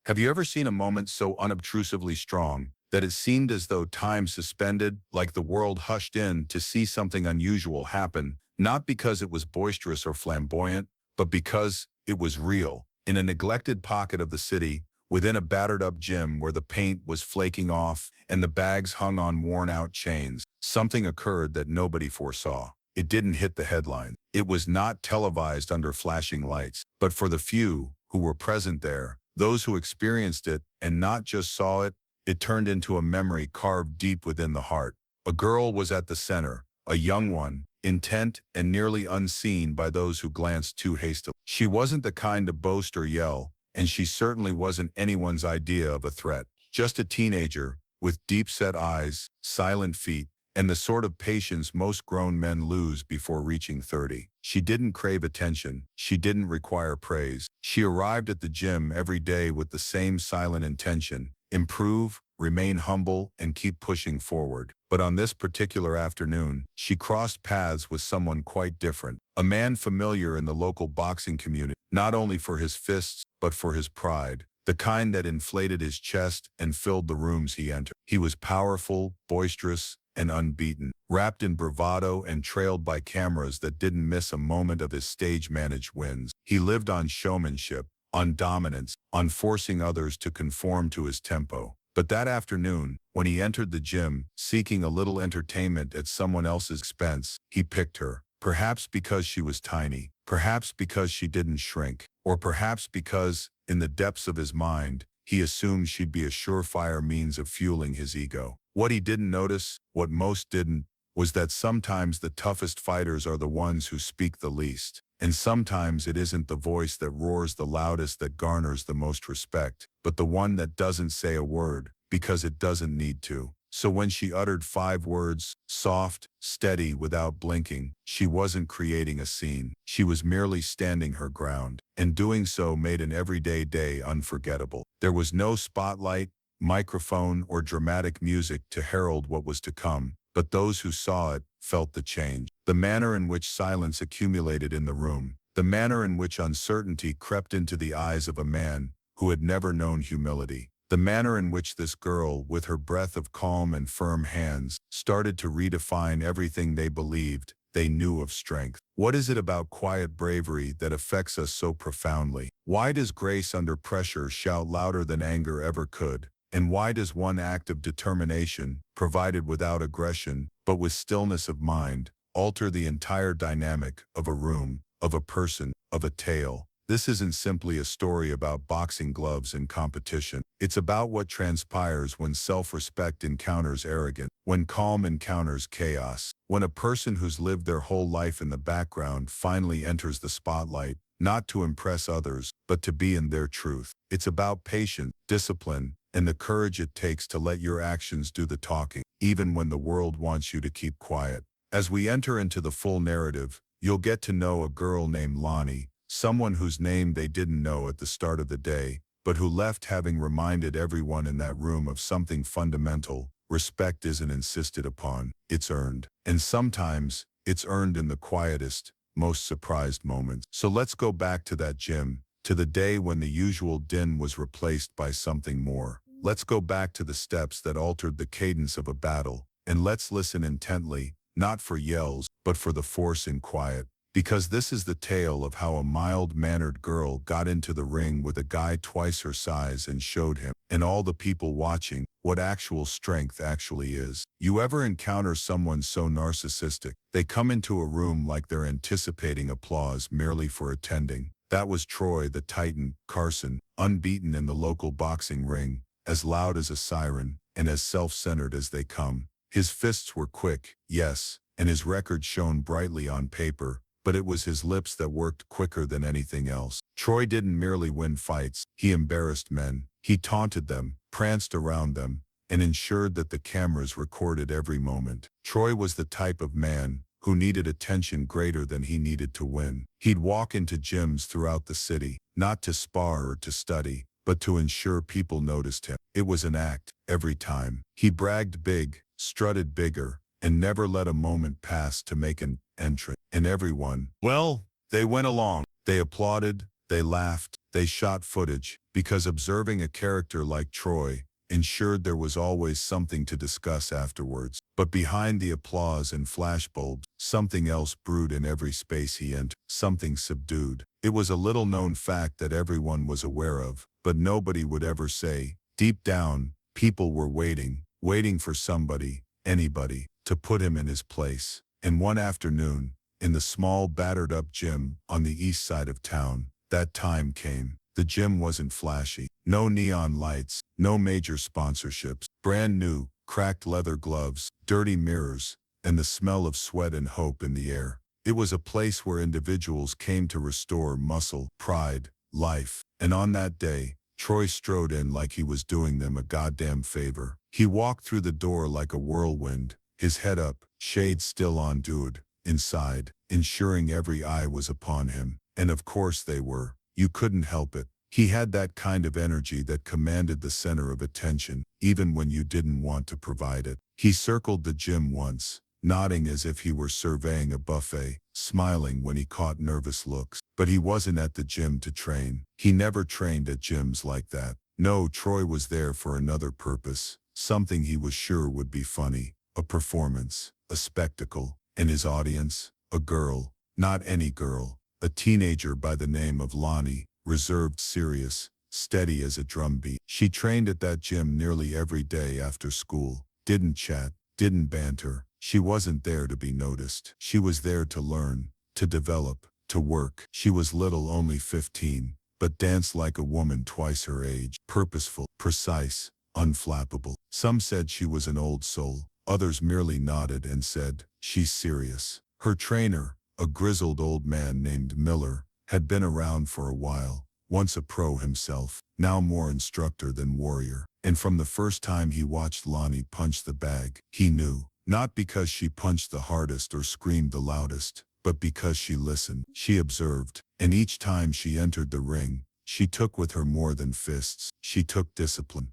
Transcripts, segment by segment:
Have you ever seen a moment so unobtrusively strong that it seemed as though time suspended, like the world hushed in to see something unusual happen, not because it was boisterous or flamboyant, but because it was real? In a neglected pocket of the city, within a battered-up gym where the paint was flaking off and the bags hung on worn-out chains, something occurred that nobody foresaw. It didn't hit the headline. It was not televised under flashing lights, but for the few who were present there, those who experienced it and not just saw it, it turned into a memory carved deep within the heart. A girl was at the center, a young one, intent and nearly unseen by those who glanced too hastily. She wasn't the kind to boast or yell, and she certainly wasn't anyone's idea of a threat. Just a teenager, with deep-set eyes, silent feet, and the sort of patience most grown men lose before reaching 30. She didn't crave attention. She didn't require praise. She arrived at the gym every day with the same silent intention: improve, remain humble, and keep pushing forward. But on this particular afternoon, she crossed paths with someone quite different, a man familiar in the local boxing community, not only for his fists, but for his pride, the kind that inflated his chest and filled the rooms he entered. He was powerful, boisterous, and unbeaten, wrapped in bravado and trailed by cameras that didn't miss a moment of his stage-managed wins. He lived on showmanship, on dominance, on forcing others to conform to his tempo. But that afternoon, when he entered the gym, seeking a little entertainment at someone else's expense, he picked her. Perhaps because she was tiny, perhaps because she didn't shrink, or perhaps because, in the depths of his mind, he assumed she'd be a surefire means of fueling his ego. What he didn't notice, what most didn't, was that sometimes the toughest fighters are the ones who speak the least. And sometimes it isn't the voice that roars the loudest that garners the most respect, but the one that doesn't say a word, because it doesn't need to. So when she uttered 5 words, soft, steady, without blinking, she wasn't creating a scene. She was merely standing her ground, and doing so made an everyday day unforgettable. There was no spotlight, microphone, or dramatic music to herald what was to come, but those who saw it felt the change. The manner in which silence accumulated in the room, the manner in which uncertainty crept into the eyes of a man who had never known humility, the manner in which this girl, with her breath of calm and firm hands, started to redefine everything they believed they knew of strength. What is it about quiet bravery that affects us so profoundly? Why does grace under pressure shout louder than anger ever could? And why does one act of determination, provided without aggression, but with stillness of mind, alter the entire dynamic of a room, of a person, of a tale? This isn't simply a story about boxing gloves and competition. It's about what transpires when self-respect encounters arrogance, when calm encounters chaos, when a person who's lived their whole life in the background finally enters the spotlight, not to impress others, but to be in their truth. It's about patience, discipline, and the courage it takes to let your actions do the talking, even when the world wants you to keep quiet. As we enter into the full narrative, you'll get to know a girl named Lonnie, someone whose name they didn't know at the start of the day, but who left having reminded everyone in that room of something fundamental: respect isn't insisted upon, it's earned. And sometimes, it's earned in the quietest, most surprised moments. So let's go back to that gym, to the day when the usual din was replaced by something more. Let's go back to the steps that altered the cadence of a battle, and let's listen intently, not for yells, but for the force in quiet. Because this is the tale of how a mild-mannered girl got into the ring with a guy twice her size and showed him, and all the people watching, what actual strength actually is. You ever encounter someone so narcissistic, they come into a room like they're anticipating applause merely for attending? That was Troy the Titan Carson, unbeaten in the local boxing ring, as loud as a siren, and as self-centered as they come. His fists were quick, yes, and his record shone brightly on paper, but it was his lips that worked quicker than anything else. Troy didn't merely win fights, he embarrassed men. He taunted them, pranced around them, and ensured that the cameras recorded every moment. Troy was the type of man who needed attention greater than he needed to win. He'd walk into gyms throughout the city, not to spar or to study, but to ensure people noticed him. It was an act, every time. He bragged big, strutted bigger, and never let a moment pass to make an entrance. And everyone, well, they went along. They applauded, They laughed, they shot footage, because observing a character like Troy ensured there was always something to discuss afterwards. But behind the applause and flashbulbs, something else brewed in every space he entered, something subdued. It was a little-known fact that everyone was aware of, but nobody would ever say. Deep down, people were waiting for somebody, anybody, to put him in his place. And one afternoon, in the small battered-up gym on the east side of town, that time came. The gym wasn't flashy. No neon lights, no major sponsorships. Brand new, cracked leather gloves, dirty mirrors, and the smell of sweat and hope in the air. It was a place where individuals came to restore muscle, pride, life. And on that day, Troy strode in like he was doing them a goddamn favor. He walked through the door like a whirlwind, his head up, shades still on, dude, inside, ensuring every eye was upon him. And of course they were. You couldn't help it. He had that kind of energy that commanded the center of attention, even when you didn't want to provide it. He circled the gym once, nodding as if he were surveying a buffet, smiling when he caught nervous looks. But he wasn't at the gym to train. He never trained at gyms like that. No, Troy was there for another purpose, something he was sure would be funny, a performance, a spectacle. And his audience? A girl, not any girl, a teenager by the name of Lonnie, reserved, serious, steady as a drumbeat. She trained at that gym nearly every day after school, didn't chat, didn't banter. She wasn't there to be noticed. She was there to learn, to develop, to work. She was little, only 15, but danced like a woman twice her age, purposeful, precise, unflappable. Some said she was an old soul. Others merely nodded and said, she's serious. Her trainer, a grizzled old man named Miller, had been around for a while, once a pro himself, now more instructor than warrior. And from the first time he watched Lonnie punch the bag, he knew, not because she punched the hardest or screamed the loudest, but because she listened, she observed, and each time she entered the ring, she took with her more than fists. She took discipline,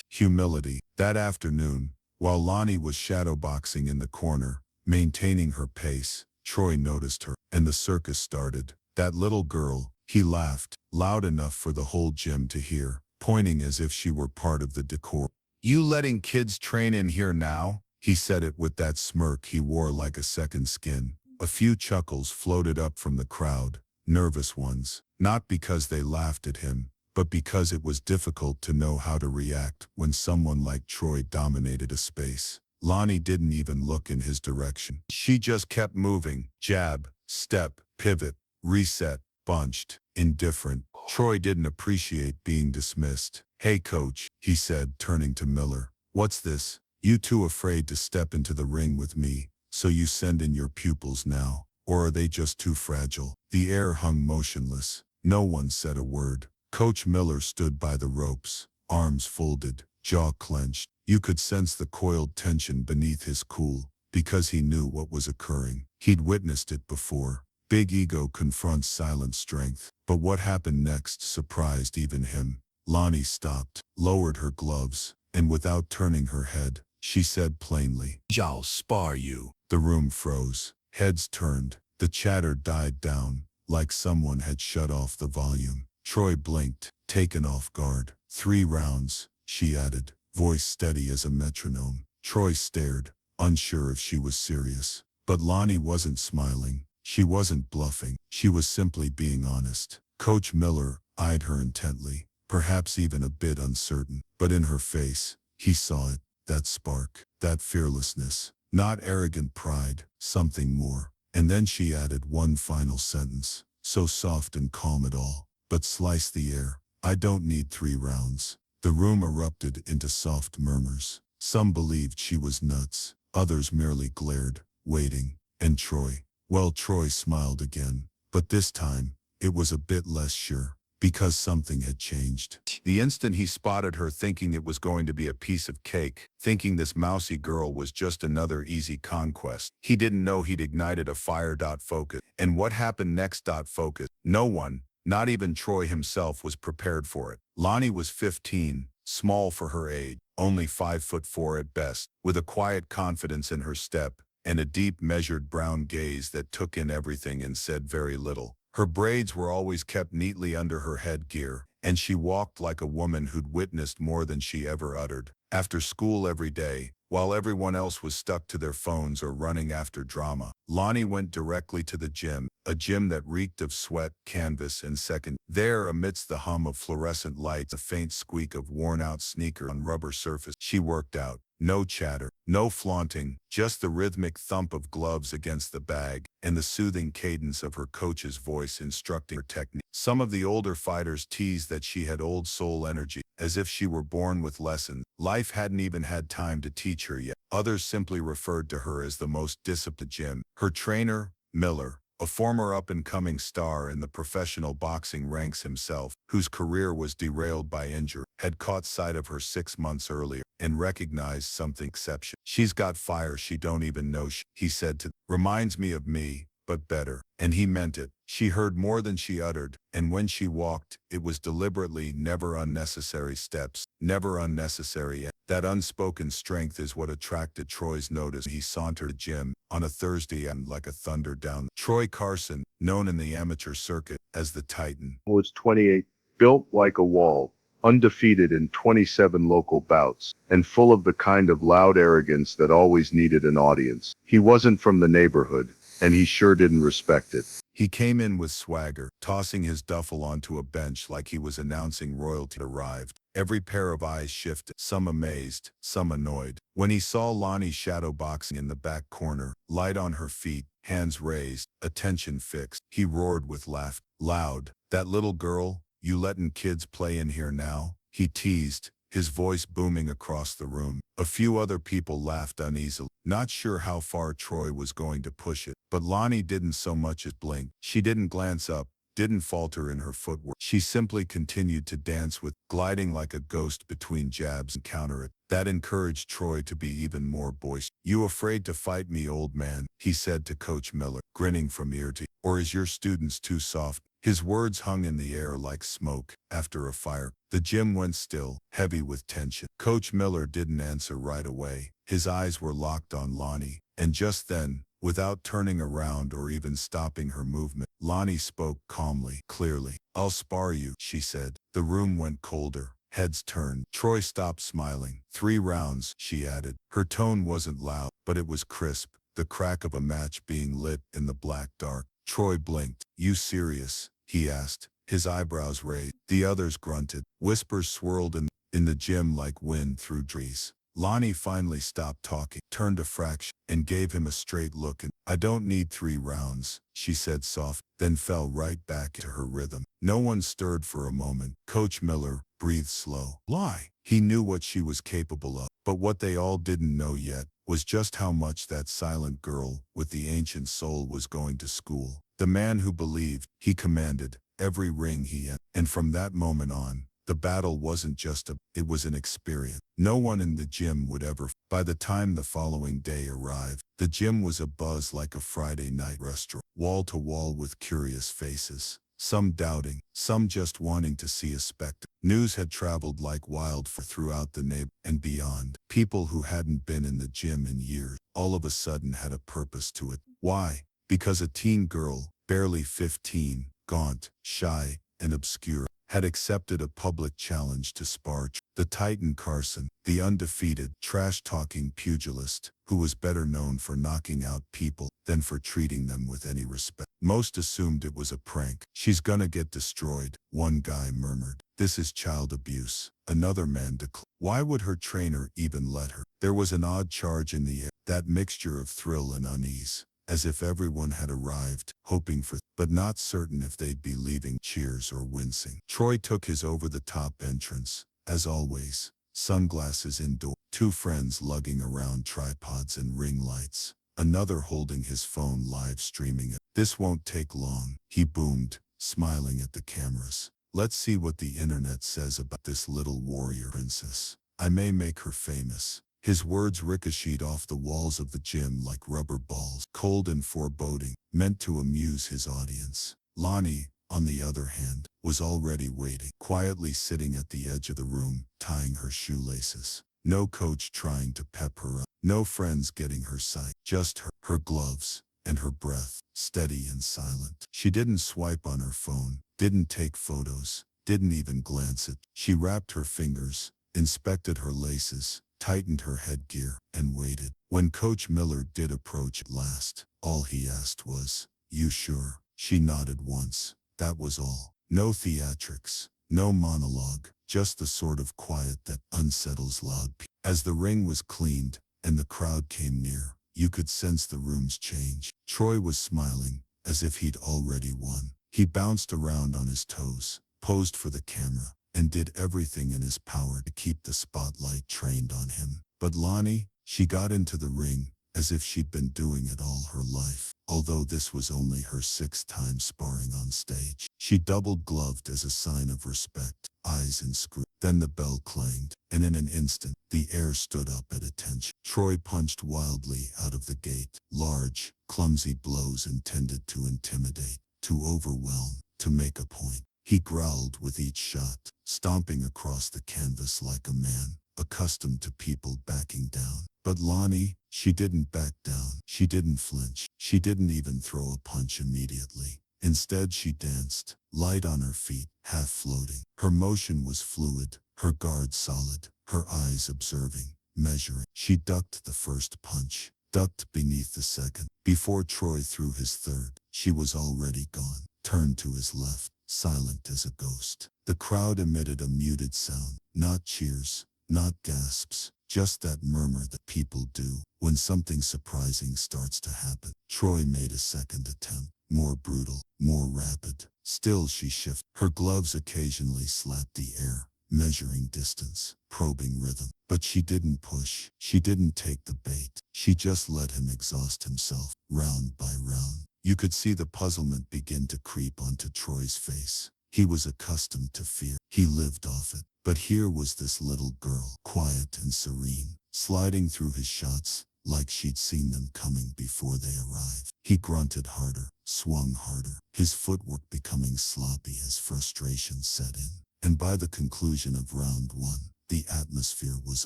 humility. That afternoon, while Lonnie was shadowboxing in the corner, maintaining her pace, Troy noticed her, and the circus started. That little girl, he laughed, loud enough for the whole gym to hear, pointing as if she were part of the decor. You letting kids train in here now? He said it with that smirk he wore like a second skin. A few chuckles floated up from the crowd, nervous ones, not because they laughed at him, but because it was difficult to know how to react when someone like Troy dominated a space. Lonnie didn't even look in his direction. She just kept moving, jab, step, pivot, reset, bunched, indifferent. Troy didn't appreciate being dismissed. Hey coach, he said, turning to Miller. What's this? You too afraid to step into the ring with me, so you send in your pupils now? Or are they just too fragile? The air hung motionless. No one said a word. Coach Miller stood by the ropes, arms folded, jaw clenched. You could sense the coiled tension beneath his cool, because he knew what was occurring. He'd witnessed it before. Big ego confronts silent strength. But what happened next surprised even him. Lonnie stopped, lowered her gloves, and without turning her head, she said plainly, "I'll spar you." The room froze. Heads turned. The chatter died down, like someone had shut off the volume. Troy blinked, taken off guard. 3 rounds, she added, voice steady as a metronome. Troy stared, unsure if she was serious. But Lonnie wasn't smiling. She wasn't bluffing. She was simply being honest. Coach Miller eyed her intently, perhaps even a bit uncertain. But in her face, he saw it, that spark, that fearlessness. Not arrogant pride, something more. And then she added one final sentence, so soft and calm at all, but sliced the air. I don't need 3 rounds. The room erupted into soft murmurs. Some believed she was nuts. Others merely glared, waiting. And Troy? Well, Troy smiled again. But this time, it was a bit less sure, because something had changed. The instant he spotted her, thinking it was going to be a piece of cake, thinking this mousy girl was just another easy conquest, he didn't know he'd ignited a fire. Focus. And what happened next? Focus. No one, not even Troy himself, was prepared for it. Lonnie was 15, small for her age, only 5'4" at best, with a quiet confidence in her step, and a deep, measured brown gaze that took in everything and said very little. Her braids were always kept neatly under her headgear, and she walked like a woman who'd witnessed more than she ever uttered. After school every day, while everyone else was stuck to their phones or running after drama, Lonnie went directly to the gym, a gym that reeked of sweat, canvas, and second. There, amidst the hum of fluorescent lights, the faint squeak of worn-out sneaker on rubber surface, she worked out. No chatter, no flaunting, just the rhythmic thump of gloves against the bag, and the soothing cadence of her coach's voice instructing her technique. Some of the older fighters teased that she had old soul energy, as if she were born with lessons. Life hadn't even had time to teach her yet. Others simply referred to her as the most disciplined gym. Her trainer, Miller, a former up-and-coming star in the professional boxing ranks himself, whose career was derailed by injury, had caught sight of her 6 months earlier and recognized something exceptional. "She's got fire she don't even know," he said to, "reminds me of me, but better." And he meant it. She heard more than she uttered, and when she walked, it was deliberately, never unnecessary steps, never unnecessary. That unspoken strength is what attracted Troy's notice. He sauntered to the gym on a Thursday and like a thunder down. Troy Carson, known in the amateur circuit as the Titan, was 28, built like a wall, undefeated in 27 local bouts, and full of the kind of loud arrogance that always needed an audience. He wasn't from the neighborhood, and he sure didn't respect it. He came in with swagger, tossing his duffel onto a bench like he was announcing royalty had arrived. Every pair of eyes shifted, some amazed, some annoyed. When he saw Lonnie shadowboxing in the back corner, light on her feet, hands raised, attention fixed, he roared with laughter. Loud, "That little girl, you lettin' kids play in here now?" he teased, his voice booming across the room. A few other people laughed uneasily, not sure how far Troy was going to push it. But Lonnie didn't so much as blink. She didn't glance up, didn't falter in her footwork. She simply continued to dance with, gliding like a ghost between jabs and counter it. That encouraged Troy to be even more boisterous. "You afraid to fight me, old man?" he said to Coach Miller, grinning from ear to ear. "Or is your students too soft?" His words hung in the air like smoke after a fire. The gym went still, heavy with tension. Coach Miller didn't answer right away. His eyes were locked on Lonnie, and just then, without turning around or even stopping her movement, Lonnie spoke calmly, clearly. "I'll spar you," she said. The room went colder. Heads turned. Troy stopped smiling. "3 rounds," she added. Her tone wasn't loud, but it was crisp, the crack of a match being lit in the black dark. Troy blinked. "You serious?" he asked, his eyebrows raised. The others grunted. Whispers swirled in the gym like wind through trees. Lonnie finally stopped talking, turned a fraction, and gave him a straight look. "I don't need 3 rounds," she said soft, then fell right back into her rhythm. No one stirred for a moment. Coach Miller breathed slow. Lie. He knew what she was capable of, but what they all didn't know yet was just how much that silent girl with the ancient soul was going to school. The man who believed, he commanded, every ring he entered. And from that moment on, the battle wasn't just it was an experience. No one in the gym would ever. By the time the following day arrived, the gym was abuzz like a Friday night restaurant, wall to wall with curious faces. Some doubting, some just wanting to see a spectacle. News had traveled like wildfire throughout the neighborhood and beyond. People who hadn't been in the gym in years, all of a sudden had a purpose to it. Why? Because a teen girl, barely 15, gaunt, shy, and obscure, had accepted a public challenge to spar the Titan Carson, the undefeated, trash-talking pugilist, who was better known for knocking out people than for treating them with any respect. Most assumed it was a prank. "She's gonna get destroyed," one guy murmured. "This is child abuse," another man declared. Why would her trainer even let her? There was an odd charge in the air, that mixture of thrill and unease, as if everyone had arrived, hoping for, but not certain if they'd be leaving. Cheers or wincing. Troy took his over-the-top entrance, as always, sunglasses indoor, 2 friends lugging around tripods and ring lights, another holding his phone live streaming it. "This won't take long," he boomed, smiling at the cameras. "Let's see what the internet says about this little warrior princess. I may make her famous." His words ricocheted off the walls of the gym like rubber balls, cold and foreboding, meant to amuse his audience. Lonnie, on the other hand, was already waiting, quietly sitting at the edge of the room, tying her shoelaces. No coach trying to pep her up, no friends getting her sight, just her gloves, and her breath steady and silent. She didn't swipe on her phone, didn't take photos, didn't even glance at. She wrapped her fingers, inspected her laces, tightened her headgear, and waited. When Coach Miller did approach at last, all he asked was, "You sure?" She nodded once. That was all. No theatrics, no monologue, just the sort of quiet that unsettles loud people. As the ring was cleaned, and the crowd came near, you could sense the room's change. Troy was smiling, as if he'd already won. He bounced around on his toes, posed for the camera, and did everything in his power to keep the spotlight trained on him. But Lonnie, she got into the ring, as if she'd been doing it all her life. Although this was only her 6th time sparring on stage. She double-gloved as a sign of respect, eyes inscrutable. Then the bell clanged, and in an instant, the air stood up at attention. Troy punched wildly out of the gate. Large, clumsy blows intended to intimidate, to overwhelm, to make a point. He growled with each shot, stomping across the canvas like a man, accustomed to people backing down. But Lonnie, she didn't back down. She didn't flinch. She didn't even throw a punch immediately. Instead, she danced, light on her feet, half floating. Her motion was fluid, her guard solid, her eyes observing, measuring. She ducked the first punch, ducked beneath the second. Before Troy threw his third, she was already gone, turned to his left, silent as a ghost. The crowd emitted a muted sound, not cheers, not gasps, just that murmur that people do when something surprising starts to happen. Troy made a second attempt, more brutal, more rapid. Still she shifted. Her gloves occasionally slapped the air, measuring distance, probing rhythm. But she didn't push. She didn't take the bait. She just let him exhaust himself, round by round. You could see the puzzlement begin to creep onto Troy's face. He was accustomed to fear. He lived off it. But here was this little girl, quiet and serene, sliding through his shots like she'd seen them coming before they arrived. He grunted harder, swung harder, his footwork becoming sloppy as frustration set in. And by the conclusion of round 1, the atmosphere was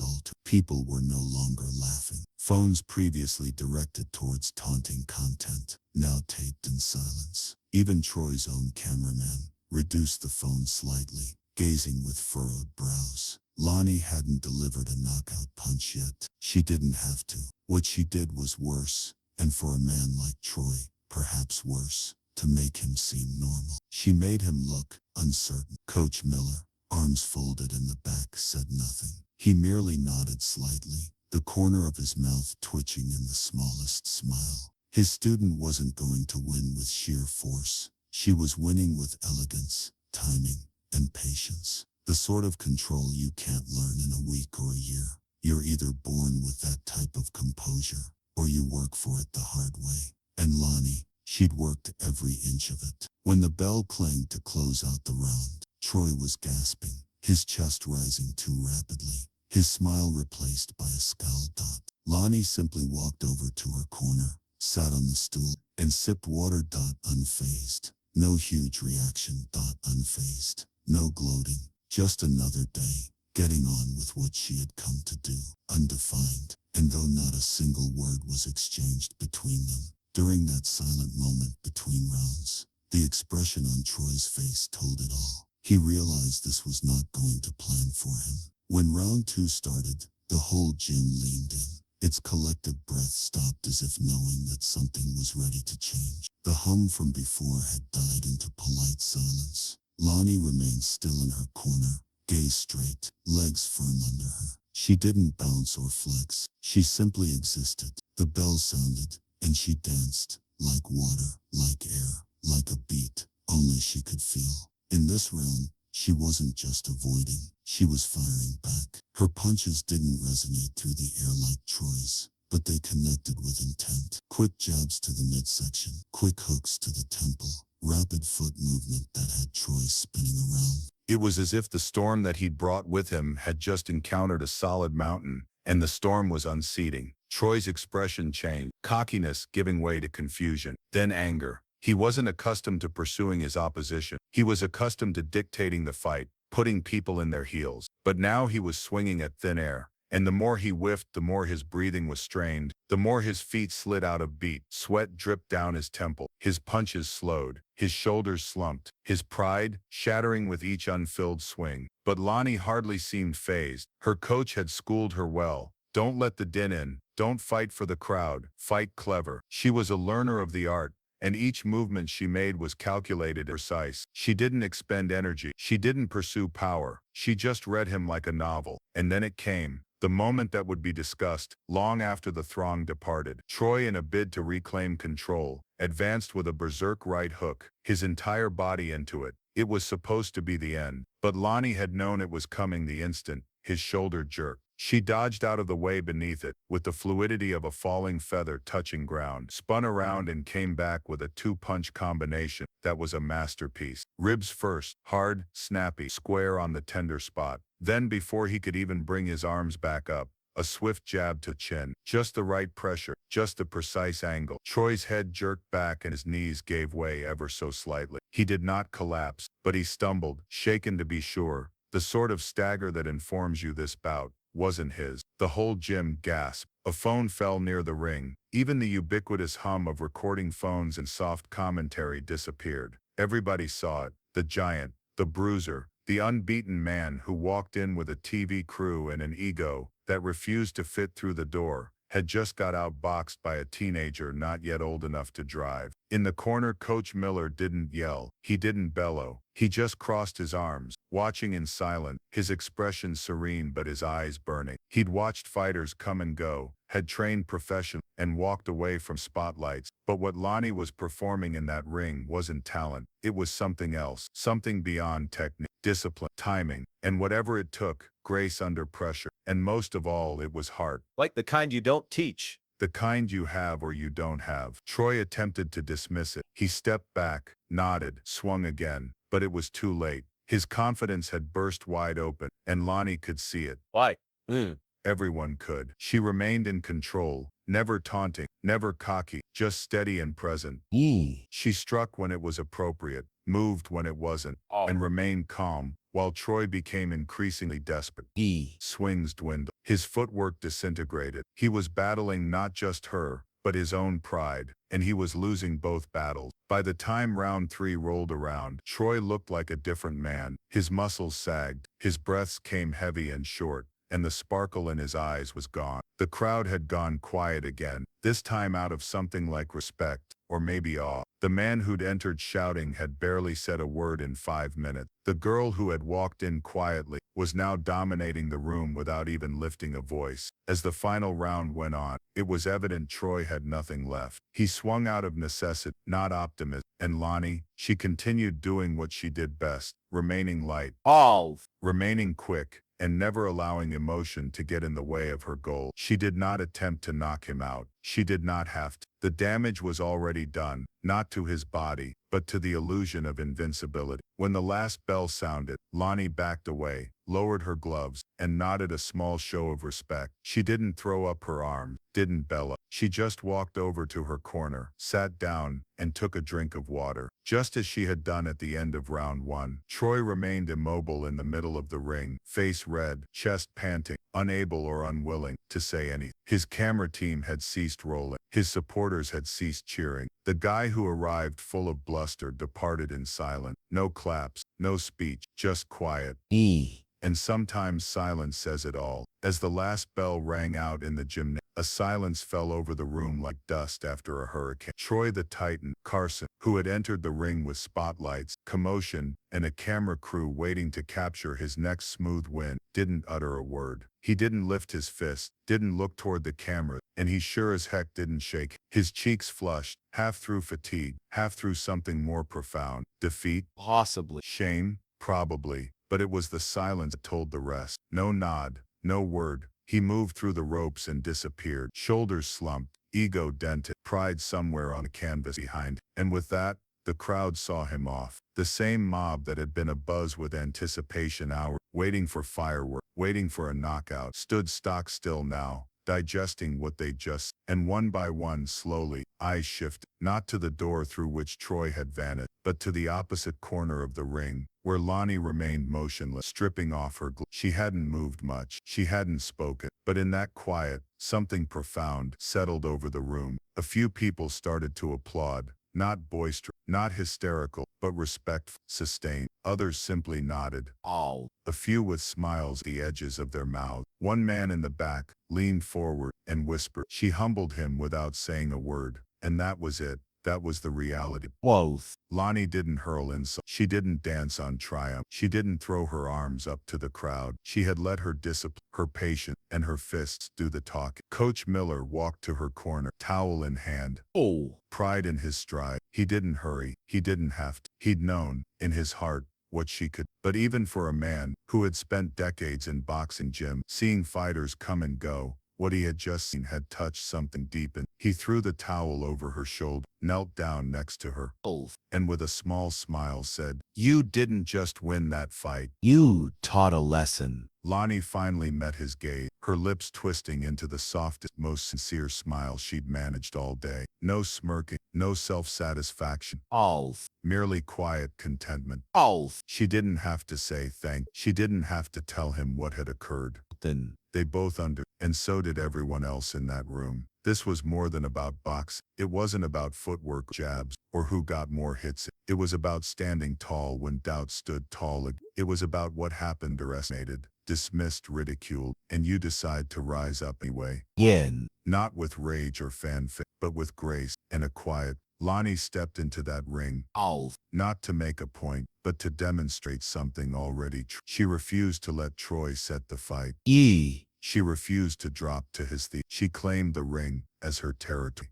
altered. People were no longer laughing. Phones previously directed towards taunting content, now taped in silence. Even Troy's own cameraman reduced the phone slightly, gazing with furrowed brows. Lonnie hadn't delivered a knockout punch yet. She didn't have to. What she did was worse, and for a man like Troy, perhaps worse, to make him seem normal. She made him look uncertain. Coach Miller, arms folded in the back, said nothing. He merely nodded slightly, the corner of his mouth twitching in the smallest smile. His student wasn't going to win with sheer force. She was winning with elegance, timing, and patience. The sort of control you can't learn in a week or a year. You're either born with that type of composure, or you work for it the hard way. And Lonnie, she'd worked every inch of it. When the bell clanged to close out the round, Troy was gasping, his chest rising too rapidly, his smile replaced by a scowl. Lonnie simply walked over to her corner, sat on the stool, and sipped water. Unfazed. No huge reaction. Unfazed. No gloating. Just another day, getting on with what she had come to do, undefined. And though not a single word was exchanged between them, during that silent moment between rounds, the expression on Troy's face told it all. He realized this was not going to plan for him. When round 2 started, the whole gym leaned in. Its collective breath stopped as if knowing that something was ready to change. The hum from before had died into polite silence. Lonnie remained still in her corner, gaze straight, legs firm under her. She didn't bounce or flex. She simply existed. The bell sounded, and she danced, like water, like air, like a beat, only she could feel. In this round, she wasn't just avoiding, she was firing back. Her punches didn't resonate through the air like Troy's, but they connected with intent. Quick jabs to the midsection, quick hooks to the temple, rapid foot movement that had Troy spinning around. It was as if the storm that he'd brought with him had just encountered a solid mountain, and the storm was unseating. Troy's expression changed, cockiness giving way to confusion, then anger. He wasn't accustomed to pursuing his opposition. He was accustomed to dictating the fight, putting people in their heels. But now he was swinging at thin air, And the more he whiffed, the more his breathing was strained, the more his feet slid out of beat. Sweat dripped down his temple. His punches slowed. His shoulders slumped. His pride shattering with each unfilled swing. But Lonnie hardly seemed fazed. Her coach had schooled her well. Don't let the din in. Don't fight for the crowd. Fight clever. She was a learner of the art, and each movement she made was calculated and precise. She didn't expend energy. She didn't pursue power. She just read him like a novel. And then it came. The moment that would be discussed, long after the throng departed. Troy, in a bid to reclaim control, advanced with a berserk right hook, his entire body into it. It was supposed to be the end, but Lonnie had known it was coming the instant his shoulder jerked. She dodged out of the way beneath it, with the fluidity of a falling feather touching ground, spun around and came back with a two-punch combination that was a masterpiece. Ribs first, hard, snappy, square on the tender spot. Then, before he could even bring his arms back up, a swift jab to chin. Just the right pressure, just the precise angle. Troy's head jerked back and his knees gave way ever so slightly. He did not collapse, but he stumbled, shaken to be sure. The sort of stagger that informs you this bout wasn't his. The whole gym gasped. A phone fell near the ring. Even the ubiquitous hum of recording phones and soft commentary disappeared. Everybody saw it. The giant, the bruiser, the unbeaten man who walked in with a TV crew and an ego that refused to fit through the door, had just got outboxed by a teenager not yet old enough to drive. In the corner, Coach Miller didn't yell. He didn't bellow. He just crossed his arms, watching in silence, his expression serene but his eyes burning. He'd watched fighters come and go, had trained professionally, and walked away from spotlights. But what Lonnie was performing in that ring wasn't talent. It was something else, something beyond technique, discipline, timing, and whatever it took, grace under pressure. And most of all, it was heart. Like the kind you don't teach. The kind you have or you don't have. Troy attempted to dismiss it. He stepped back, nodded, swung again, but it was too late. His confidence had burst wide open, and Lonnie could see it. Why? Everyone could. She remained in control, never taunting, never cocky, just steady and present. She struck when it was appropriate, moved when it wasn't, and remained calm, while Troy became increasingly desperate. Swings dwindled. His footwork disintegrated. He was battling not just her, but his own pride, and he was losing both battles. By the time round 3 rolled around, Troy looked like a different man. His muscles sagged, his breaths came heavy and short, and the sparkle in his eyes was gone. The crowd had gone quiet again, this time out of something like respect, or maybe awe. The man who'd entered shouting had barely said a word in 5 minutes. The girl who had walked in quietly was now dominating the room without even lifting a voice. As the final round went on, it was evident Troy had nothing left. He swung out of necessity, not optimism. And Lonnie, she continued doing what she did best, remaining light, remaining quick, and never allowing emotion to get in the way of her goal. She did not attempt to knock him out. She did not have to. The damage was already done, not to his body, but to the illusion of invincibility. When the last bell sounded, Lonnie backed away, lowered her gloves, and nodded a small show of respect. She didn't throw up her arms, didn't bellow. She just walked over to her corner, sat down, and took a drink of water. Just as she had done at the end of round 1, Troy remained immobile in the middle of the ring, face red, chest panting, unable or unwilling to say anything. His camera team had ceased rolling. His supporters had ceased cheering. The guy who arrived full of bluster departed in silence. No claps, no speech, just quiet. And sometimes silence says it all. As the last bell rang out in the gymnasium, a silence fell over the room like dust after a hurricane. Troy the Titan, Carson, who had entered the ring with spotlights, commotion, and a camera crew waiting to capture his next smooth win, didn't utter a word. He didn't lift his fist, didn't look toward the camera, and he sure as heck didn't shake. His cheeks flushed, half through fatigue, half through something more profound. Defeat? Possibly. Shame? Probably. But it was the silence that told the rest. No nod, no word. He moved through the ropes and disappeared. Shoulders slumped, ego dented, pride somewhere on the canvas behind. And with that, the crowd saw him off. The same mob that had been abuzz with anticipation hours, waiting for fireworks, waiting for a knockout, stood stock still now, digesting what they just, and one by one slowly, eyes shifted, not to the door through which Troy had vanished, but to the opposite corner of the ring, where Lonnie remained motionless, stripping off her She hadn't moved much, she hadn't spoken, but in that quiet, something profound settled over the room. A few people started to applaud, not boisterous, not hysterical, but respectful, sustained. Others simply nodded. All. A few with smiles at the edges of their mouths. One man in the back leaned forward and whispered. She humbled him without saying a word, and that was it. That was the reality. Whoa. Lonnie didn't hurl insult. She didn't dance on triumph. She didn't throw her arms up to the crowd. She had let her discipline, her patience, and her fists do the talking. Coach Miller walked to her corner, towel in hand. Oh. Pride in his stride. He didn't hurry. He didn't have to. He'd known, in his heart, what she could. But even for a man who had spent decades in boxing gym, seeing fighters come and go, what he had just seen had touched something deep in. He threw the towel over her shoulder, knelt down next to her, and with a small smile said, "You didn't just win that fight. You taught a lesson." Lonnie finally met his gaze, her lips twisting into the softest, most sincere smile she'd managed all day. No smirking, no self-satisfaction. Merely quiet contentment. She didn't have to say thank. She didn't have to tell him what had occurred. Then they both and so did everyone else in that room. This was more than about boxing. It wasn't about footwork, jabs, or who got more hits. It was about standing tall when doubt stood tall. It was about what happened underestimated, dismissed, ridiculed, and you decide to rise up anyway. Yin. Not with rage or fanfare, but with grace and a quiet. Lonnie stepped into that ring, not to make a point, but to demonstrate something already true. She refused to let Troy set the fight. She refused to drop to his feet. She claimed the ring as her territory,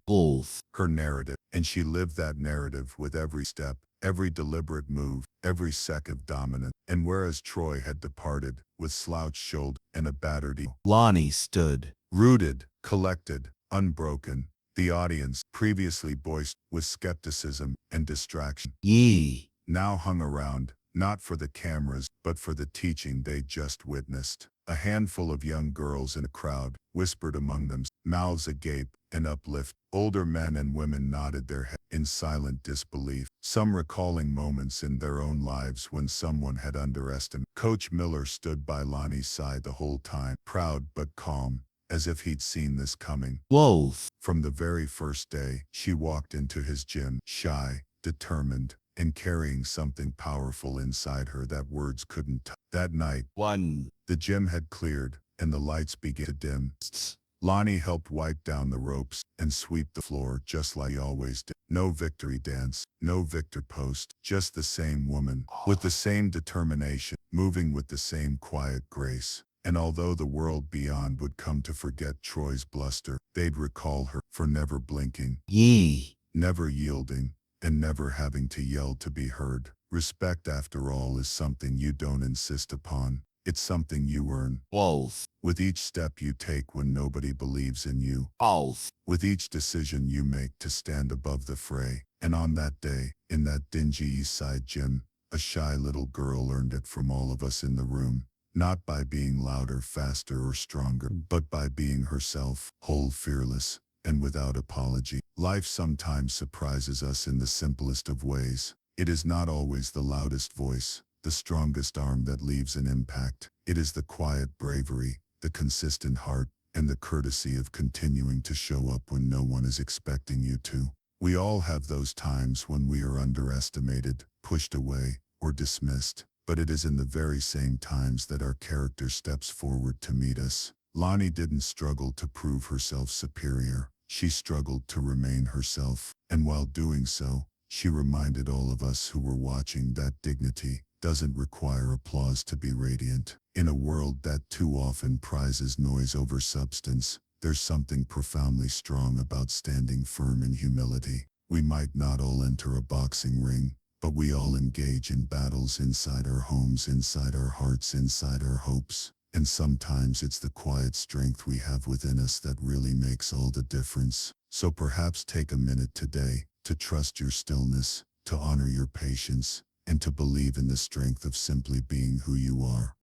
her narrative, and she lived that narrative with every step, every deliberate move, every second of dominance. And whereas Troy had departed, with slouched shoulder and a battered ego, Lonnie stood, rooted, collected, unbroken. The audience, previously boisterous with skepticism and distraction, now hung around, not for the cameras, but for the teaching they'd just witnessed. A handful of young girls in a crowd whispered among them, mouths agape and uplift. Older men and women nodded their heads in silent disbelief, some recalling moments in their own lives when someone had underestimated. Coach Miller stood by Lonnie's side the whole time, proud but calm, as if he'd seen this coming. From the very first day, she walked into his gym, shy, determined, and carrying something powerful inside her that words couldn't touch. That night, the gym had cleared, and the lights began to dim. Lonnie helped wipe down the ropes and sweep the floor just like he always did. No victory dance, no victor post, just the same woman, with the same determination, moving with the same quiet grace. And although the world beyond would come to forget Troy's bluster, they'd recall her for never blinking, never yielding, and never having to yell to be heard. Respect, after all, is something you don't insist upon. It's something you earn. With each step you take when nobody believes in you. With each decision you make to stand above the fray. And on that day, in that dingy East Side gym, a shy little girl earned it from all of us in the room. Not by being louder, faster, or stronger, but by being herself, whole, fearless, and without apology. Life sometimes surprises us in the simplest of ways. It is not always the loudest voice, the strongest arm that leaves an impact. It is the quiet bravery, the consistent heart, and the courtesy of continuing to show up when no one is expecting you to. We all have those times when we are underestimated, pushed away, or dismissed. But it is in the very same times that our character steps forward to meet us. Lonnie didn't struggle to prove herself superior. She struggled to remain herself. And while doing so, she reminded all of us who were watching that dignity doesn't require applause to be radiant. In a world that too often prizes noise over substance, there's something profoundly strong about standing firm in humility. We might not all enter a boxing ring, but we all engage in battles inside our homes, inside our hearts, inside our hopes. And sometimes it's the quiet strength we have within us that really makes all the difference. So perhaps take a minute today to trust your stillness, to honor your patience, and to believe in the strength of simply being who you are.